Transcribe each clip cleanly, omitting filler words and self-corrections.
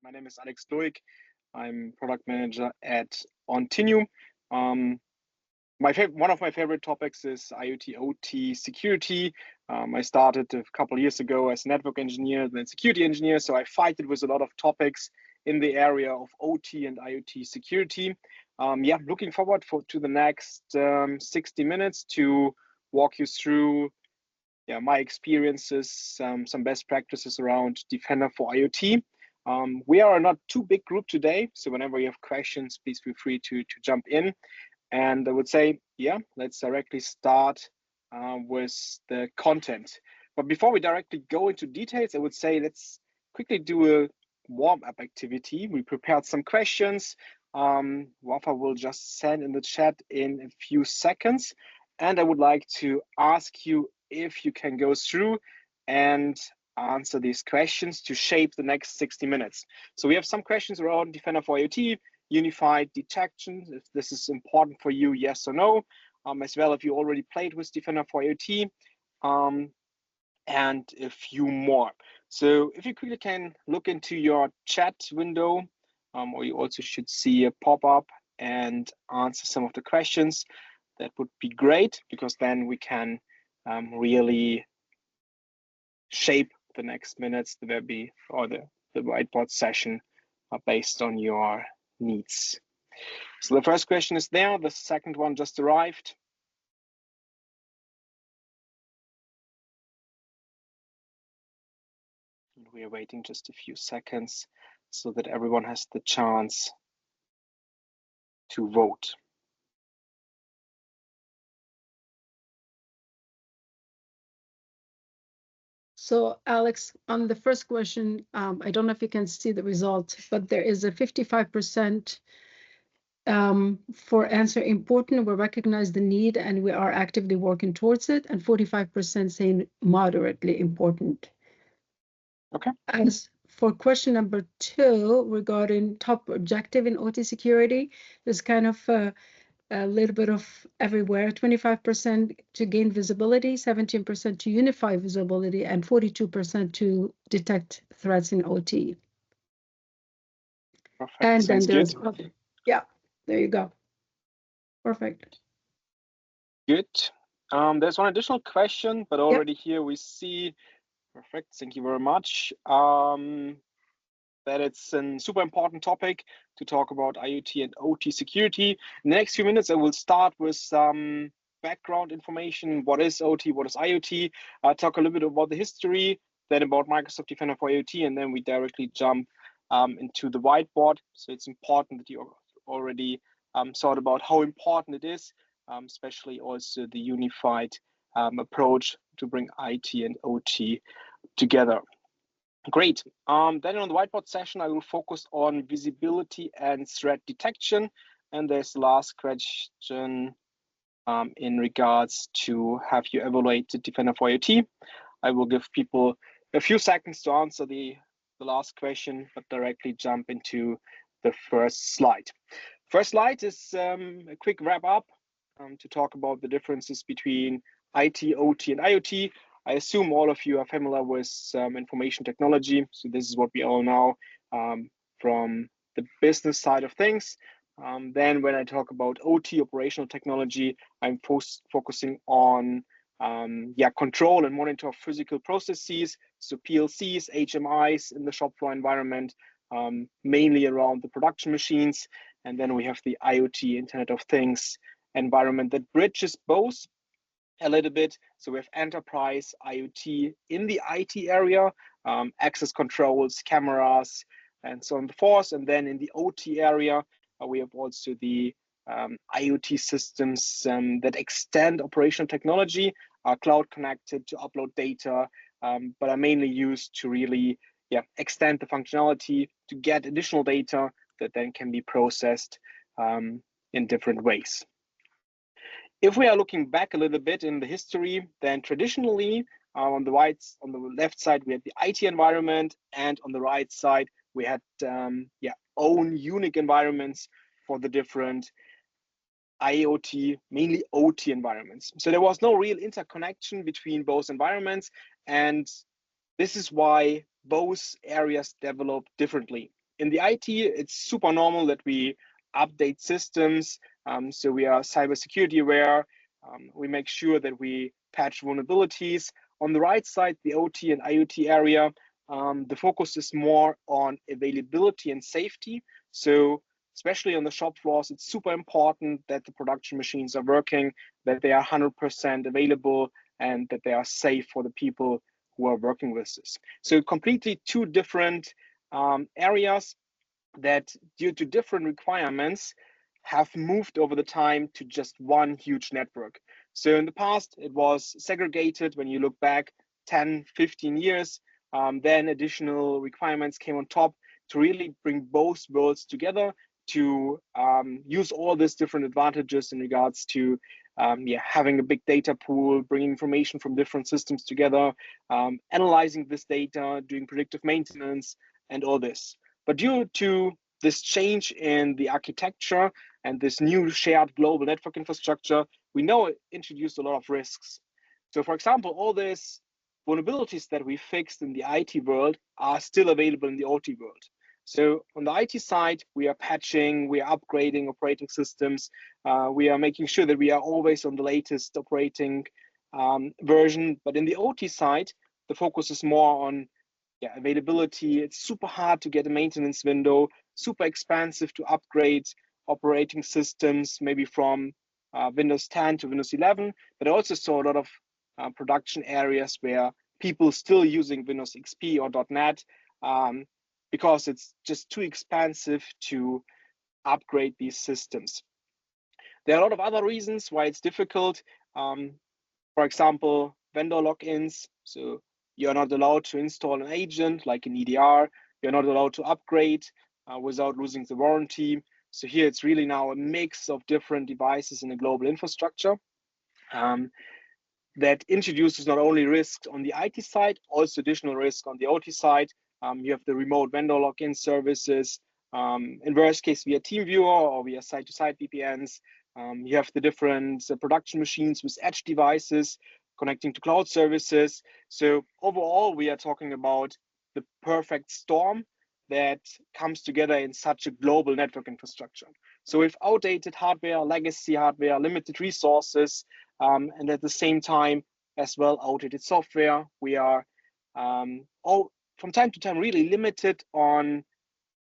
My name is Luig. I'm product manager at Ontinu. Um, one of my favorite topics is IoT OT security. I started a couple of years ago as a network engineer, then security engineer. So I fight it with a lot of topics in the area of OT and IoT security. Looking forward to the next 60 minutes to walk you through my experiences, some best practices around Defender for IoT. We are not too big group today, so whenever you have questions, please feel free to jump in. And I would say, let's directly start with the content. But before we directly go into details, I would say let's quickly do a warm-up activity. We prepared some questions. Wafa will just send in the chat in a few seconds. And I would like to ask you if you can go through and answer these questions to shape the next 60 minutes. So we have some questions around Defender for IoT, unified detection, if this is important for you, yes or no, as well if you already played with Defender for IoT, and a few more. So if you quickly can look into your chat window, or you also should see a pop-up and answer some of the questions, that would be great, because then we can really shape the next minutes, the whiteboard session based on your needs. So the first question is there, the second one just arrived. And we are waiting just a few seconds so that everyone has the chance to vote. So Alex, on the first question, I don't know if you can see the result, but there is a 55% for answer important. We recognize the need and we are actively working towards it, and 45% saying moderately important. Okay. As for question number 2, regarding top objective in OT security, there's kind of a little bit of everywhere, 25% to gain visibility, 17% to unify visibility, and 42% to detect threats in OT. Perfect. And Sounds then there's, good. Yeah, there you go. Perfect. Good. There's one additional question, but already here we see, perfect, thank you very much, that it's a super important topic to talk about IoT and OT security. In the next few minutes, I will start with some background information. What is OT? What is IoT? Talk a little bit about the history, then about Microsoft Defender for IoT, and then we directly jump into the whiteboard. So it's important that you already thought about how important it is, especially also the unified approach to bring IT and OT together. Great. Then on the whiteboard session, I will focus on visibility and threat detection. And there's the last question in regards to have you evaluated Defender for IoT? I will give people a few seconds to answer the last question, but directly jump into the first slide. First slide is a quick wrap up to talk about the differences between IT, OT, and IoT. I assume all of you are familiar with information technology. So this is what we all know from the business side of things. Then when I talk about OT, operational technology, I'm focusing on control and monitor of physical processes. So PLCs, HMIs in the shop floor environment, mainly around the production machines. And then we have the IoT, Internet of Things environment that bridges both a little bit. So we have enterprise IoT in the IT area, access controls, cameras, and so on and so forth. And then in the OT area, we have also the IoT systems that extend operational technology, are cloud connected to upload data, but are mainly used to really extend the functionality to get additional data that then can be processed in different ways. If we are looking back a little bit in the history, then traditionally on the left side we had the IT environment, and on the right side we had own unique environments for the different IoT, mainly OT environments. So there was no real interconnection between both environments, and this is why both areas developed differently. in the IT, it's super normal that we update systems. So we are cybersecurity aware. We make sure that we patch vulnerabilities. On the right side, the OT and IoT area, the focus is more on availability and safety. So especially on the shop floors, it's super important that the production machines are working, that they are 100% available, and that they are safe for the people who are working with this. So completely two different areas that, due to different requirements, have moved over the time to just one huge network. So in the past, it was segregated. When you look back 10, 15 years, then additional requirements came on top to really bring both worlds together, to use all these different advantages in regards to having a big data pool, bringing information from different systems together, analyzing this data, doing predictive maintenance, and all this. But due to this change in the architecture and this new shared global network infrastructure, we know it introduced a lot of risks. So for example, all these vulnerabilities that we fixed in the IT world are still available in the OT world. So on the IT side, we are patching, we are upgrading operating systems, we are making sure that we are always on the latest operating version. But in the OT side, the focus is more on availability. It's super hard to get a maintenance window, super expensive to upgrade operating systems, maybe from Windows 10 to Windows 11. But I also saw a lot of production areas where people still using Windows XP or .NET because it's just too expensive to upgrade these systems. There are a lot of other reasons why it's difficult. For example, vendor logins. So you're not allowed to install an agent like an EDR. You're not allowed to upgrade without losing the warranty. So here it's really now a mix of different devices in a global infrastructure that introduces not only risks on the IT side, also additional risk on the OT side. You have the remote vendor login services, in worst case via TeamViewer or via site-to-site VPNs. You have the different production machines with edge devices connecting to cloud services. So overall, we are talking about the perfect storm that comes together in such a global network infrastructure. So with outdated hardware, legacy hardware, limited resources, and at the same time as well outdated software, we are from time to time really limited on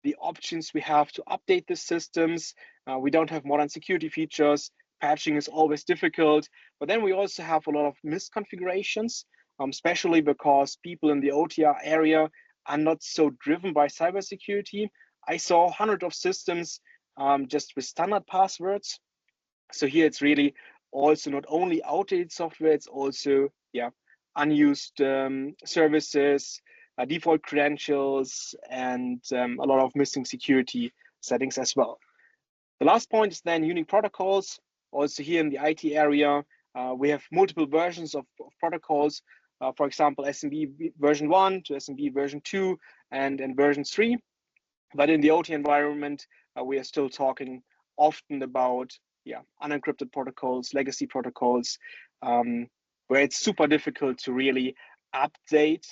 the options we have to update the systems. We don't have modern security features. Patching is always difficult, but then we also have a lot of misconfigurations, especially because people in the OTR area are not so driven by cybersecurity. I saw hundreds of systems just with standard passwords. So here it's really also not only outdated software, it's also unused services, default credentials, and a lot of missing security settings as well. The last point is then unique protocols. Also here in the IT area, we have multiple versions of protocols. For example, SMB version 1 to SMB version 2 and version 3. But in the OT environment, we are still talking often about unencrypted protocols, legacy protocols, where it's super difficult to really update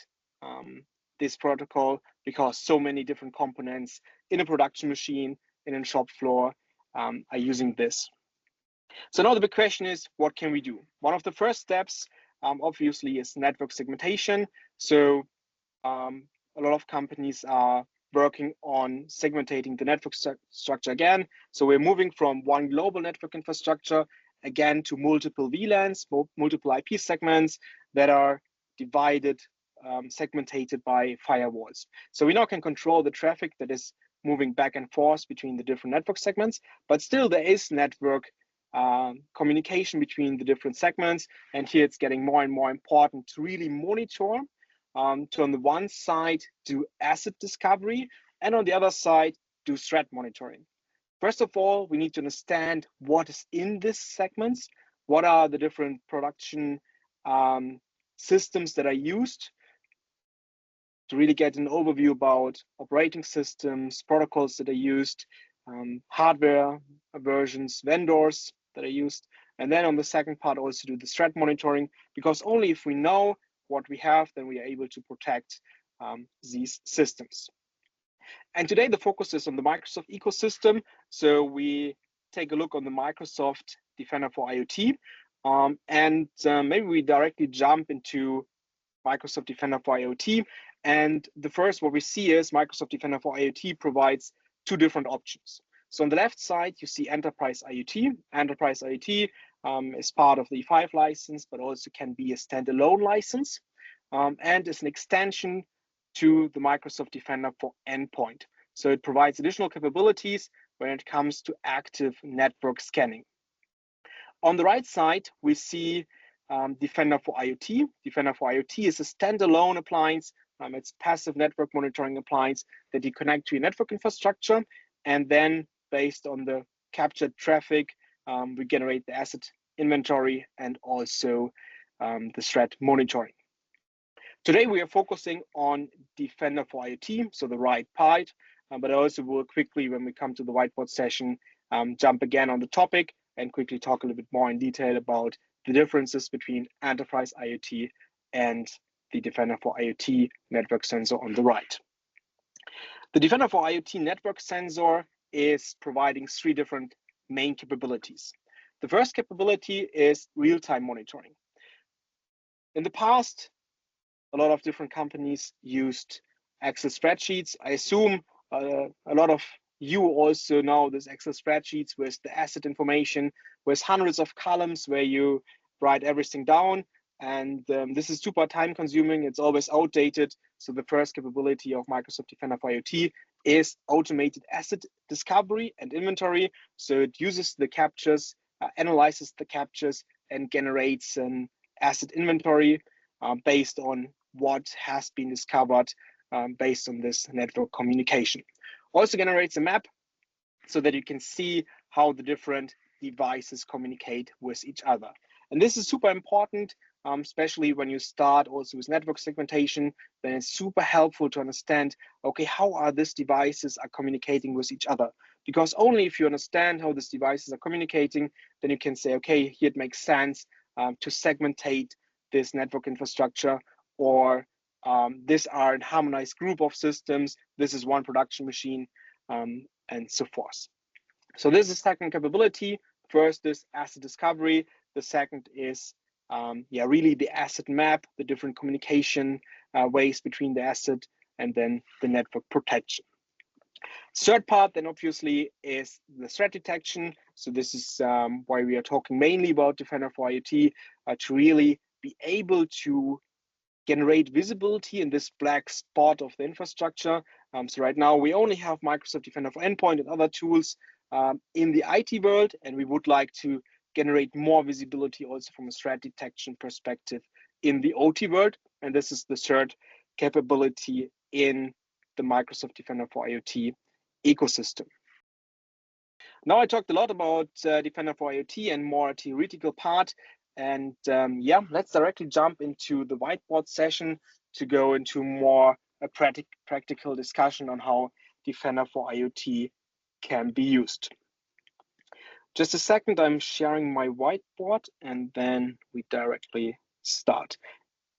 this protocol because so many different components in a production machine, in a shop floor are using this. So now the big question is, what can we do? One of the first steps, obviously, is network segmentation. So a lot of companies are working on segmentating the network structure again. So we're moving from one global network infrastructure again to multiple VLANs, multiple IP segments that are divided, segmented by firewalls. So we now can control the traffic that is moving back and forth between the different network segments, but still there is network communication between the different segments. And here it's getting more and more important to really monitor, to on the one side do asset discovery, and on the other side do threat monitoring. First of all, we need to understand what is in these segments, what are the different production systems that are used, to really get an overview about operating systems, protocols that are used, hardware versions, vendors that are used. And then on the second part, also do the threat monitoring, because only if we know what we have, then we are able to protect these systems. And today the focus is on the Microsoft ecosystem. So we take a look on the Microsoft Defender for IoT. Maybe we directly jump into Microsoft Defender for IoT. And the first, what we see is Microsoft Defender for IoT provides two different options. So on the left side, you see Enterprise IoT. Enterprise IoT is part of the E5 license, but also can be a standalone license and is an extension to the Microsoft Defender for Endpoint. So it provides additional capabilities when it comes to active network scanning. On the right side, we see Defender for IoT. Defender for IoT is a standalone appliance. It's passive network monitoring appliance that you connect to your network infrastructure, and then based on the captured traffic, we generate the asset inventory and also the threat monitoring. Today we are focusing on Defender for IoT, so the right part, but I also will quickly, when we come to the whiteboard session, jump again on the topic and quickly talk a little bit more in detail about the differences between Enterprise IoT and the Defender for IoT network sensor on the right. The Defender for IoT network sensor is providing three different main capabilities. The first capability is real-time monitoring. In the past, a lot of different companies used Excel spreadsheets. I assume a lot of you also know this Excel spreadsheets with the asset information, with hundreds of columns where you write everything down. And this is super time consuming. It's always outdated. So the first capability of Microsoft Defender for IoT is automated asset discovery and inventory. So it uses the captures, analyzes the captures, and generates an asset inventory based on what has been discovered based on this network communication. Also generates a map so that you can see how the different devices communicate with each other. And this is super important, especially when you start also with network segmentation. Then it's super helpful to understand, okay, how are these devices are communicating with each other? Because only if you understand how these devices are communicating, then you can say, okay, here it makes sense to segmentate this network infrastructure, or these are a harmonized group of systems. This is one production machine, and so forth. So this is second capability. First is asset discovery. The second is really the asset map, the different communication ways between the asset, and then the network protection. Third part then obviously is the threat detection. So this is why we are talking mainly about Defender for IoT, to really be able to generate visibility in this black spot of the infrastructure. So right now we only have Microsoft Defender for Endpoint and other tools in the IT world, and we would like to generate more visibility also from a threat detection perspective in the OT world. And this is the third capability in the Microsoft Defender for IoT ecosystem. Now I talked a lot about Defender for IoT and more theoretical part. And let's directly jump into the whiteboard session to go into more a practical discussion on how Defender for IoT can be used. Just a second, I'm sharing my whiteboard and then we directly start.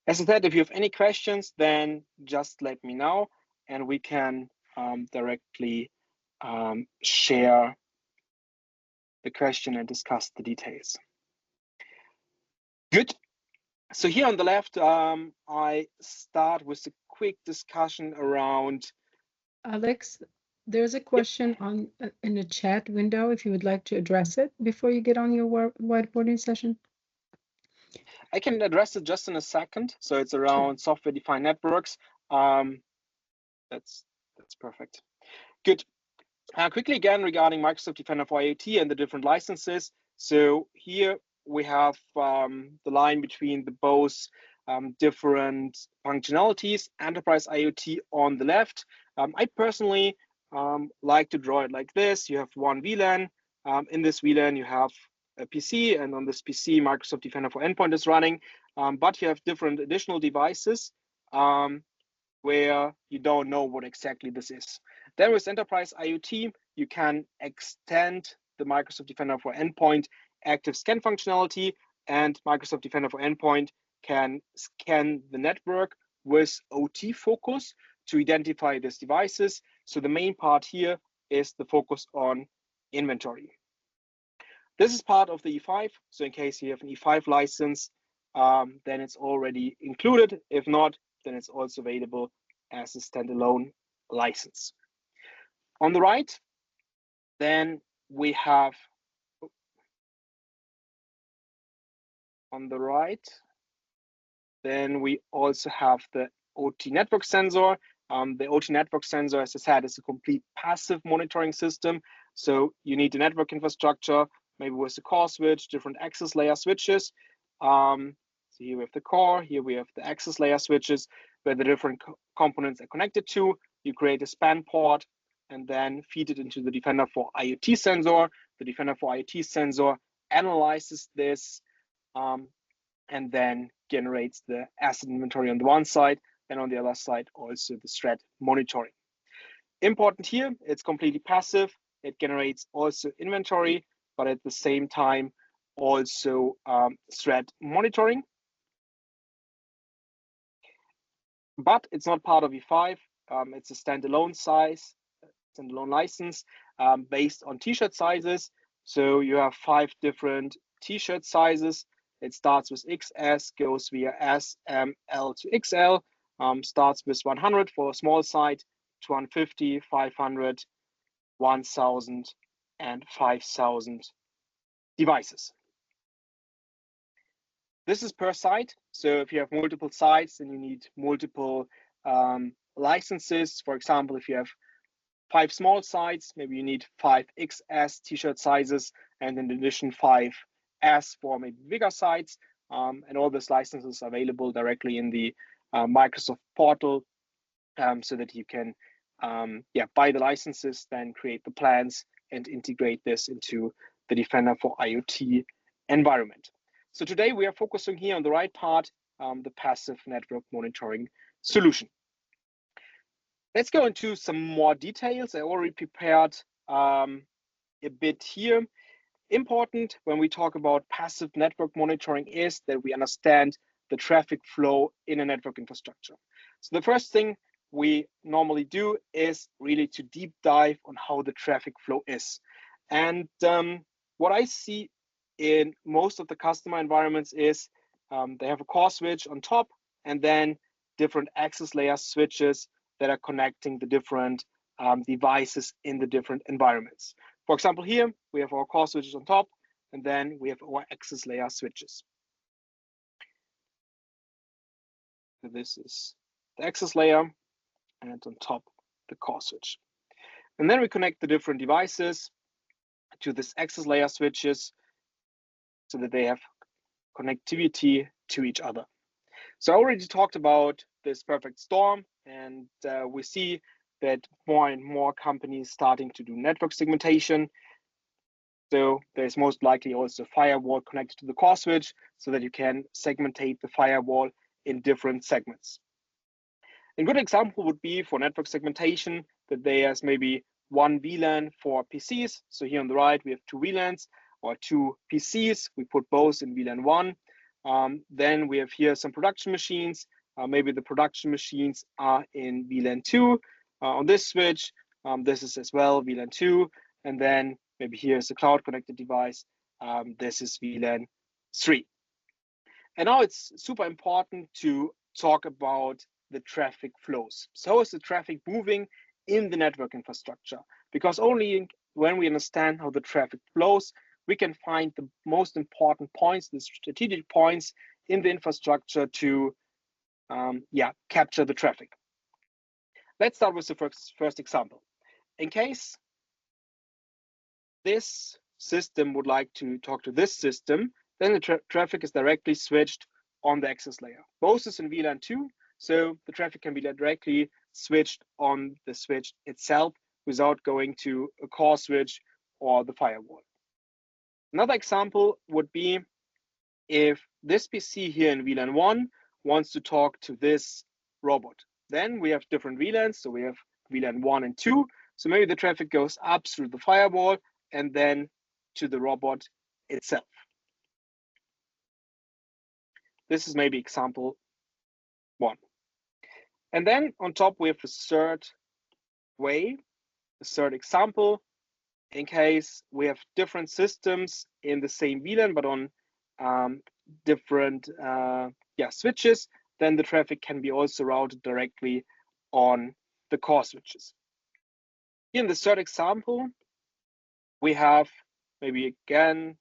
As I said, if you have any questions, then just let me know and we can directly share the question and discuss the details. Good. So here on the left, I start with a quick discussion around. Alex, there's a question on in the chat window if you would like to address it before you get on your whiteboarding session. I can address it just in a second. So it's around software-defined networks. That's perfect. Good. Quickly again regarding Microsoft Defender for IoT and the different licenses. So here we have the line between the both different functionalities. Enterprise IoT on the left. I personally like to draw it like this. You have one VLAN. In this VLAN, you have a PC, and on this PC, Microsoft Defender for Endpoint is running. But you have different additional devices where you don't know what exactly this is. Then with Enterprise IoT, you can extend the Microsoft Defender for Endpoint active scan functionality, and Microsoft Defender for Endpoint can scan the network with OT focus to identify these devices. So the main part here is the focus on inventory. This is part of the E5. So in case you have an E5 license, then it's already included. If not, then it's also available as a standalone license. On the right, then we have then we also have the OT network sensor. The OT network sensor, as I said, is a complete passive monitoring system. So you need the network infrastructure, maybe with a core switch, different access layer switches. So here we have the core, here we have the access layer switches, where the different components are connected to. You create a span port and then feed it into the Defender for IoT sensor. The Defender for IoT sensor analyzes this and then generates the asset inventory on the one side, and on the other side also the threat monitoring. Important here, it's completely passive. It generates also inventory, but at the same time also threat monitoring. But it's not part of E5. It's a standalone license based on t-shirt sizes. So you have 5 different t-shirt sizes. It starts with XS, goes via S, M, L to XL. Starts with 100 for a small site, 250, 500, 1000, and 5000 devices. This is per site. So if you have multiple sites, then you need multiple licenses. For example, if you have 5 small sites, maybe you need 5 XS t-shirt sizes, and in addition 5 S for maybe bigger sites. And all these licenses are available directly in the Microsoft portal, so that you can buy the licenses, then create the plans and integrate this into the Defender for IoT environment. So today we are focusing here on the right part, the passive network monitoring solution. Let's go into some more details. I already prepared a bit here. Important when we talk about passive network monitoring is that we understand the traffic flow in a network infrastructure. So the first thing we normally do is really to deep dive on how the traffic flow is. And what I see in most of the customer environments is they have a core switch on top and then different access layer switches that are connecting the different devices in the different environments. For example, here we have our core switches on top, and then we have our access layer switches. So this is the access layer, and on top the core switch. And then we connect the different devices to this access layer switches so that they have connectivity to each other. So I already talked about this perfect storm, and we see that more and more companies starting to do network segmentation. So there's most likely also a firewall connected to the core switch so that you can segmentate the firewall in different segments. A good example would be for network segmentation that there's maybe one VLAN for PCs. So here on the right, we have 2 VLANs or 2 PCs. We put both in VLAN 1. Then we have here some production machines. Maybe the production machines are in VLAN 2 on this switch. This is as well VLAN 2. And then maybe here's a cloud connected device. This is VLAN 3. And now it's super important to talk about the traffic flows. So how is the traffic moving in the network infrastructure? Because only when we understand how the traffic flows, we can find the most important points, the strategic points in the infrastructure to capture the traffic. Let's start with the first example. In case this system would like to talk to this system, then the traffic is directly switched on the access layer. Both is in VLAN 2, so the traffic can be directly switched on the switch itself without going to a core switch or the firewall. Another example would be if this PC here in VLAN 1 wants to talk to this robot. Then we have different VLANs, so we have VLAN 1 and 2. So maybe the traffic goes up through the firewall and then to the robot itself. This is maybe example 1. And then on top we have a third way, a third example, in case we have different systems in the same VLAN but on different switches, then the traffic can be also routed directly on the core switches. Here in the third example, we have maybe again,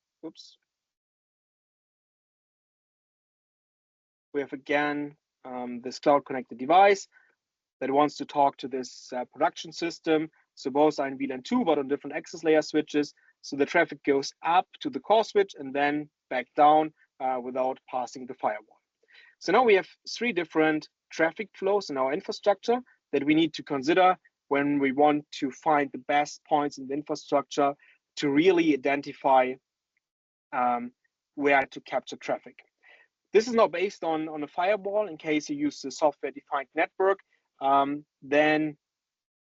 this cloud connected device that wants to talk to this production system. So both are in VLAN 2, but on different access layer switches. So the traffic goes up to the core switch and then back down without passing the firewall. So now we have 3 different traffic flows in our infrastructure that we need to consider when we want to find the best points in the infrastructure to really identify where to capture traffic. This is now based on a firewall. In case you use the software-defined network, then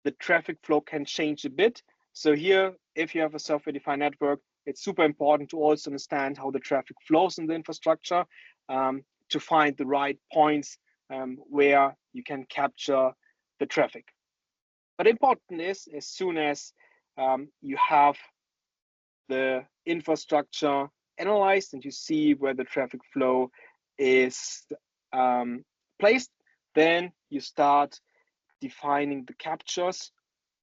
the traffic flow can change a bit. So here, if you have a software-defined network, it's super important to also understand how the traffic flows in the infrastructure to find the right points where you can capture the traffic. But important is, as soon as you have the infrastructure analyzed and you see where the traffic flow is placed, then you start defining the captures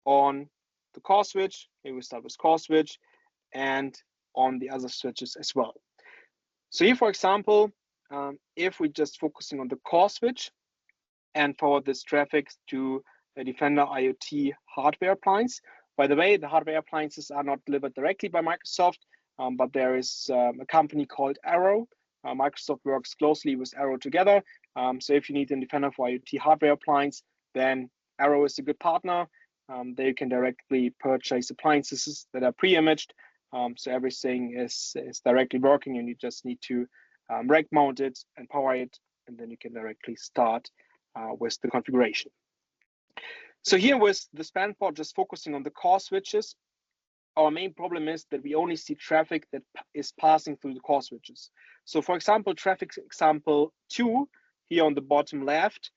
on the core switch. Here we start with core switch and on the other switches as well. So here, for example, if we're just focusing on the core switch and forward this traffic to a Defender IoT hardware appliance. By the way, the hardware appliances are not delivered directly by Microsoft, but there is a company called Arrow. Microsoft works closely with Arrow together. So if you need a Defender for IoT hardware appliance, then Arrow is a good partner. There you can directly purchase appliances that are pre-imaged. So everything is directly working, and you just need to rack mount it and power it, and then you can directly start with the configuration. So here with the span port just focusing on the core switches, our main problem is that we only see traffic that is passing through the core switches. So for example, traffic example 2 here on the bottom left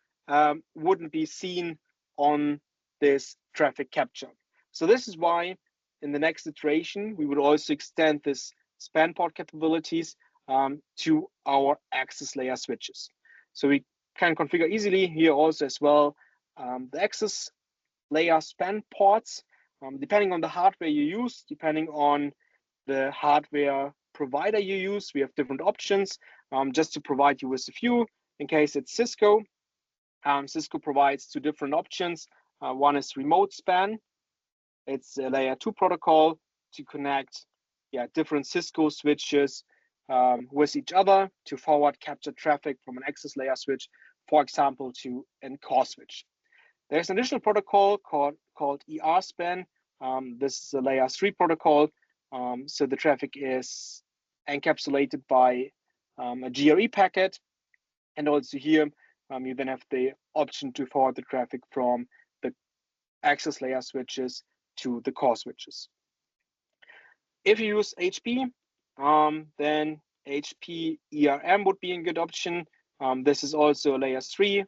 wouldn't be seen on this traffic capture. So this is why in the next iteration, we would also extend this span port capabilities to our access layer switches. So we can configure easily here also as well the access layer span ports, depending on the hardware you use, depending on the hardware provider you use. We have different options. Just to provide you with a few, in case it's Cisco, Cisco provides 2 different options. One is remote span. It's a layer 2 protocol to connect different Cisco switches with each other to forward capture traffic from an access layer switch, for example, to a core switch. There's an additional protocol called ER-span. This is a layer 3 protocol. So the traffic is encapsulated by a GRE packet. And also here, you then have the option to forward the traffic from the access layer switches to the core switches. If you use HP, then HP ERM would be a good option. This is also a layer 3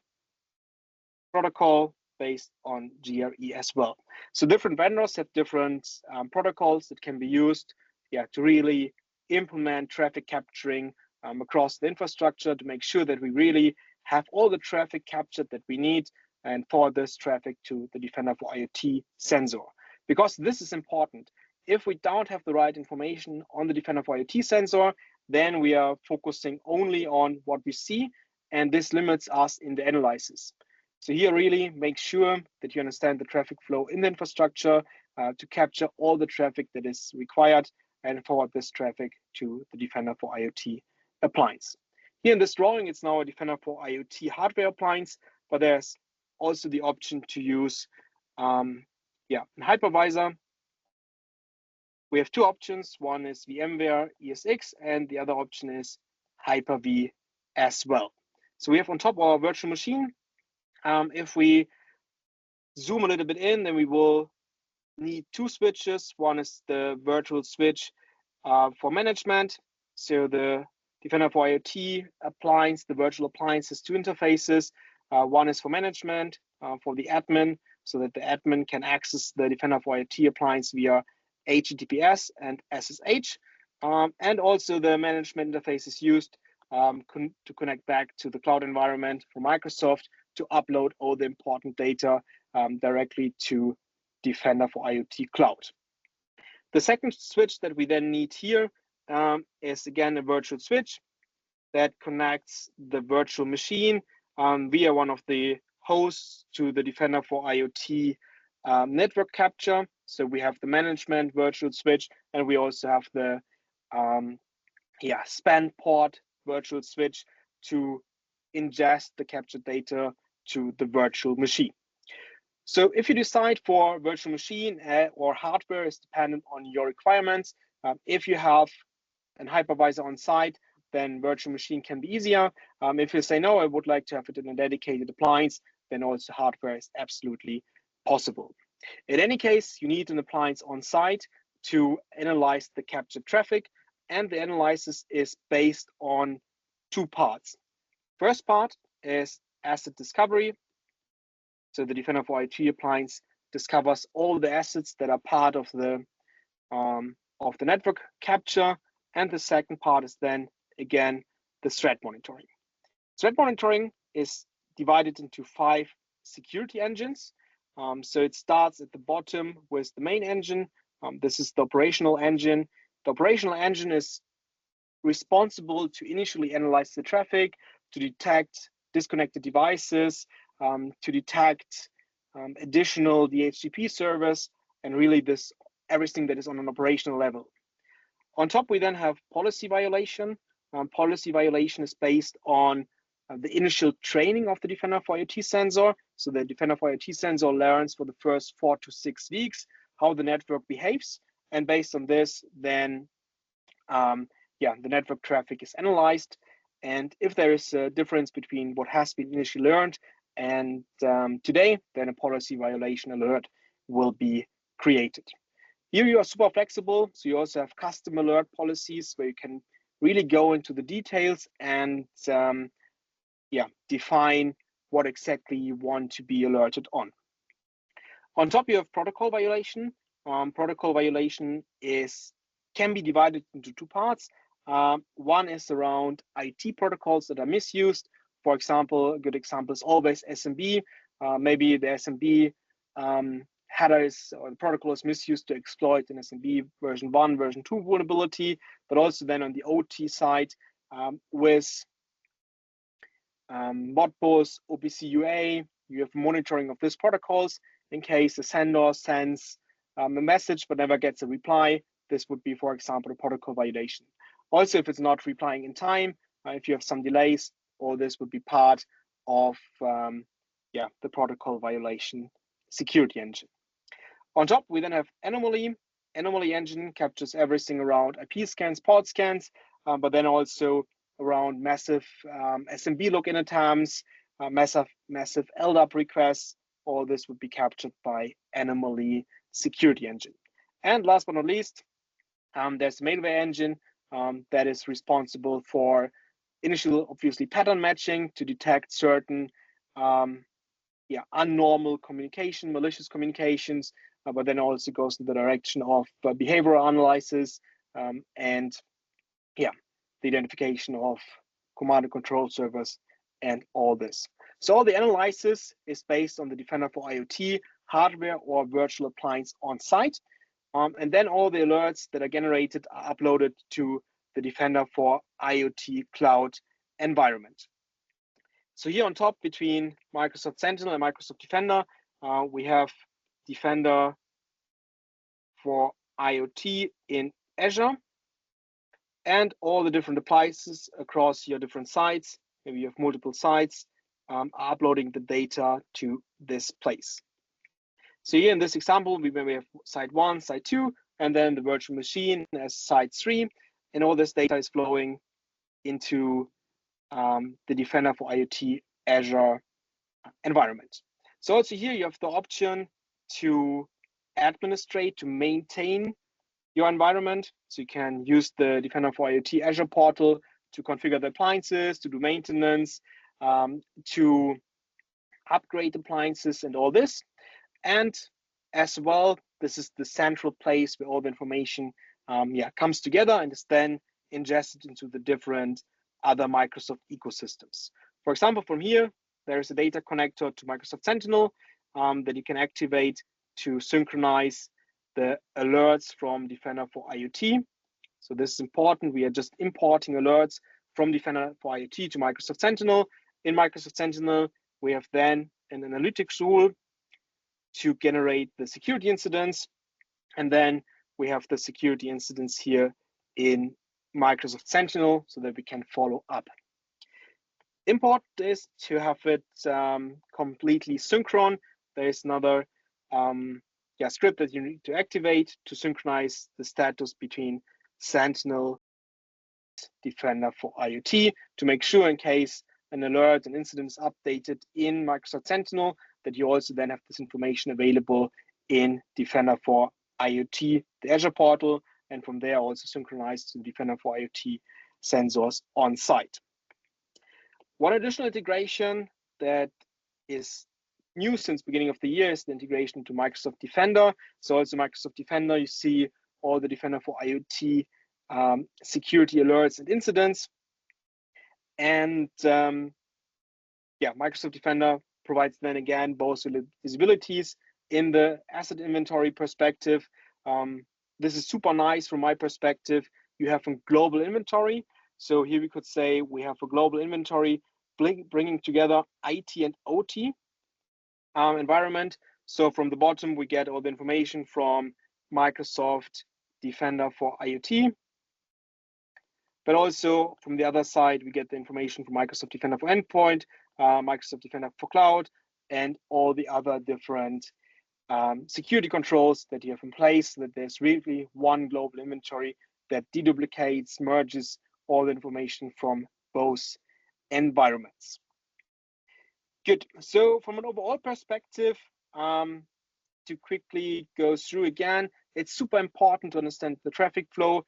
protocol based on GRE as well. So different vendors have different protocols that can be used to really implement traffic capturing across the infrastructure to make sure that we really have all the traffic captured that we need and forward this traffic to the Defender for IoT sensor. Because this is important. If we don't have the right information on the Defender for IoT sensor, then we are focusing only on what we see, and this limits us in the analysis. So here really make sure that you understand the traffic flow in the infrastructure to capture all the traffic that is required and forward this traffic to the Defender for IoT appliance. Here in this drawing, it's now a Defender for IoT hardware appliance, but there's also the option to use a hypervisor. We have 2 options. One is VMware ESX, and the other option is Hyper-V as well. So we have on top our virtual machine. If we zoom a little bit in, then we will need 2 switches. One is the virtual switch for management. So the Defender for IoT appliance, the virtual appliance has 2 interfaces. One is for management, for the admin. so that the admin can access the Defender for IoT appliance via HTTPS and SSH. And also the management interface is used to connect back to the cloud environment for Microsoft to upload all the important data directly to Defender for IoT Cloud. The second switch that we then need here is again a virtual switch that connects the virtual machine via one of the hosts to the Defender for IoT network capture. So we have the management virtual switch, and we also have the span port virtual switch to ingest the captured data to the virtual machine. So if you decide for virtual machine or hardware is dependent on your requirements. If you have an hypervisor on site, then virtual machine can be easier. If you say, no, I would like to have it in a dedicated appliance, then also hardware is absolutely possible. In any case, you need an appliance on site to analyze the captured traffic, and the analysis is based on two parts. First part is asset discovery. So the Defender for IoT appliance discovers all the assets that are part of the network capture. And the second part is then, again, the threat monitoring. Threat monitoring is divided into 5 security engines. So it starts at the bottom with the main engine. This is the operational engine. The operational engine is responsible to initially analyze the traffic, to detect disconnected devices, to detect additional DHCP servers, and really everything that is on an operational level. On top, we then have policy violation. Policy violation is based on the initial training of the Defender for IoT sensor. So the Defender for IoT sensor learns for the first 4 to 6 weeks how the network behaves. And based on this, then the network traffic is analyzed. And if there is a difference between what has been initially learned and today, then a policy violation alert will be created. Here you are super flexible, so you also have custom alert policies where you can really go into the details and define what exactly you want to be alerted on. On top, you have protocol violation. Protocol violation can be divided into 2 parts. One is around IT protocols that are misused. For example, a good example is always SMB. Maybe the SMB headers or the protocol is misused to exploit an SMB version 1, version 2 vulnerability, but also then on the OT side with Modbus, OPC UA, you have monitoring of these protocols in case the sender sends a message but never gets a reply. This would be, for example, a protocol violation. Also, if it's not replying in time, if you have some delays, all this would be part of the protocol violation security engine. On top, we then have anomaly. Anomaly engine captures everything around IP scans, port scans, but then also around massive SMB login attempts, massive LDAP requests. All this would be captured by anomaly security engine. And last but not least, there's the malware engine that is responsible for initial, obviously, pattern matching to detect certain unnormal communication, malicious communications, but then also goes in the direction of behavioral analysis and the identification of command and control servers and all this. So all the analysis is based on the Defender for IoT hardware or virtual appliance on site. And then all the alerts that are generated are uploaded to the Defender for IoT cloud environment. So here on top between Microsoft Sentinel and Microsoft Defender, we have Defender for IoT in Azure and all the different appliances across your different sites. Maybe you have multiple sites are uploading the data to this place. So here in this example, we have site 1, site 2, and then the virtual machine as site 3, and all this data is flowing into the Defender for IoT Azure environment. So also here you have the option to administrate, to maintain your environment. So you can use the Defender for IoT Azure portal to configure the appliances, to do maintenance, to upgrade appliances and all this. And as well, this is the central place where all the information comes together and is then ingested into the different other Microsoft ecosystems. For example, from here, there is a data connector to Microsoft Sentinel that you can activate to synchronize the alerts from Defender for IoT. So this is important. We are just importing alerts from Defender for IoT to Microsoft Sentinel. In Microsoft Sentinel, we have then an analytics rule to generate the security incidents. And then we have the security incidents here in Microsoft Sentinel so that we can follow up. Important is to have it completely synchron. There is another script that you need to activate to synchronize the status between Sentinel and Defender for IoT to make sure in case an alert, an incident is updated in Microsoft Sentinel, that you also then have this information available in Defender for IoT, the Azure portal, and from there also synchronized to Defender for IoT sensors on site. One additional integration that is new since beginning of the year is the integration to Microsoft Defender. So also Microsoft Defender, you see all the Defender for IoT security alerts and incidents. And Microsoft Defender provides then again both visibilities in the asset inventory perspective. This is super nice from my perspective. You have a global inventory. So here we could say we have a global inventory bringing together IT and OT environment. So from the bottom, we get all the information from Microsoft Defender for IoT. But also from the other side, we get the information from Microsoft Defender for Endpoint, Microsoft Defender for Cloud, and all the other different security controls that you have in place, so that there's really one global inventory that deduplicates, merges all the information from both environments. Good. So from an overall perspective, to quickly go through again, it's super important to understand the traffic flow,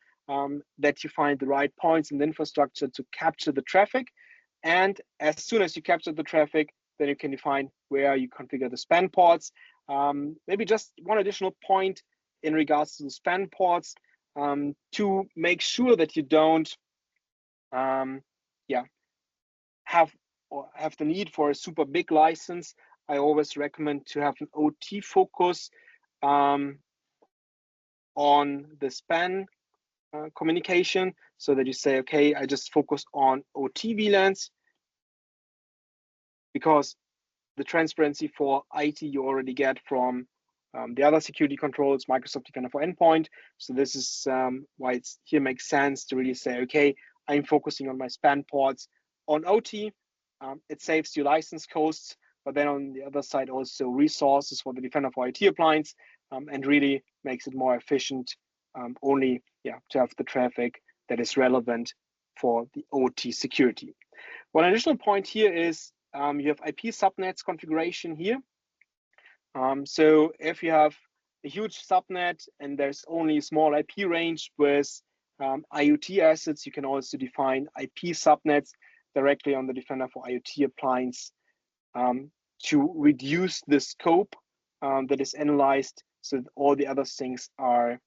that you find the right points in the infrastructure to capture the traffic. And as soon as you capture the traffic, then you can define where you configure the span ports. Maybe just one additional point in regards to the span ports, to make sure that you don't have the need for a super big license. I always recommend to have an OT focus on the span communication, so that you say, okay, I just focus on OT VLANs, because the transparency for IT you already get from the other security controls, Microsoft Defender for Endpoint. So this is why it here makes sense to really say, okay, I'm focusing on my span ports on OT. It saves you license costs, but then on the other side also resources for the Defender for IoT appliance, and really makes it more efficient only to have the traffic that is relevant for the OT security. One additional point here is you have IP subnets configuration here. So if you have a huge subnet and there's only a small IP range with IoT assets, you can also define IP subnets directly on the Defender for IoT appliance to reduce the scope that is analyzed, so that all the other things are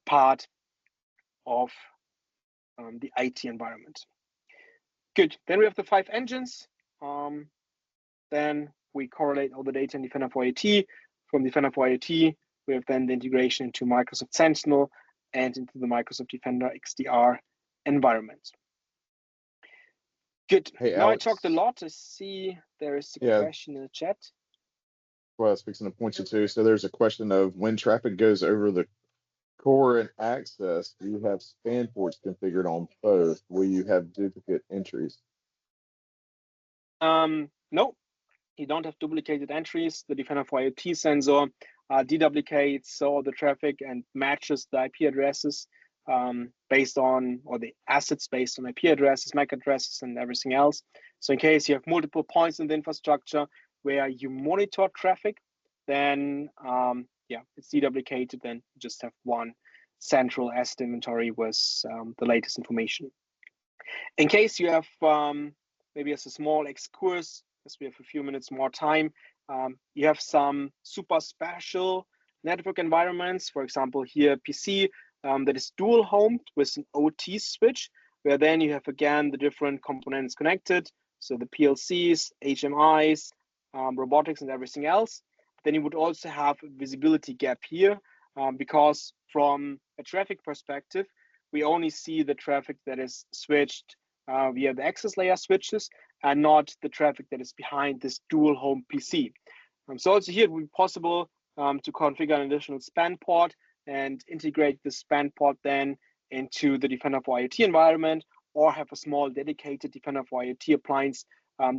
part of the IT environment. Good. Then we have the 5 engines. Then we correlate all the data in Defender for IoT. From Defender for IoT, we have then the integration into Microsoft Sentinel and into the Microsoft Defender XDR environment. Good. Hey, now Alex, I talked a lot. I see there is a question in the chat. Well, I was fixing to point you to. So there's a question of when traffic goes over the core and access, do you have span ports configured on both? Will you have duplicate entries? No, you don't have duplicated entries. The Defender for IoT sensor deduplicates all the traffic and matches the IP addresses based on, or the assets based on IP addresses, MAC addresses, and everything else. So in case you have multiple points in the infrastructure where you monitor traffic, then it's deduplicated. Then you just have one central asset inventory with the latest information. In case you have maybe as a small excursus as we have a few minutes more time, you have some super special network environments. For example, here PC that is dual homed with an OT switch, where then you have again the different components connected. So the PLCs, HMIs, robotics and everything else. Then you would also have a visibility gap here because from a traffic perspective, we only see the traffic that is switched via the access layer switches and not the traffic that is behind this dual home PC. So also here it would be possible to configure an additional span port and integrate the span port then into the Defender for IoT environment, or have a small dedicated Defender for IoT appliance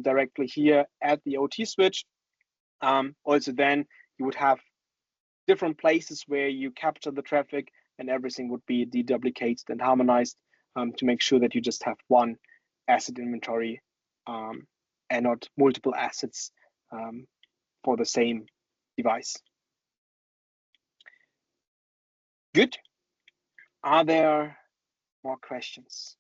directly here at the OT switch. Also then you would have different places where you capture the traffic and everything would be deduplicated and harmonized to make sure that you just have one asset inventory and not multiple assets for the same device. Good. Are there more questions?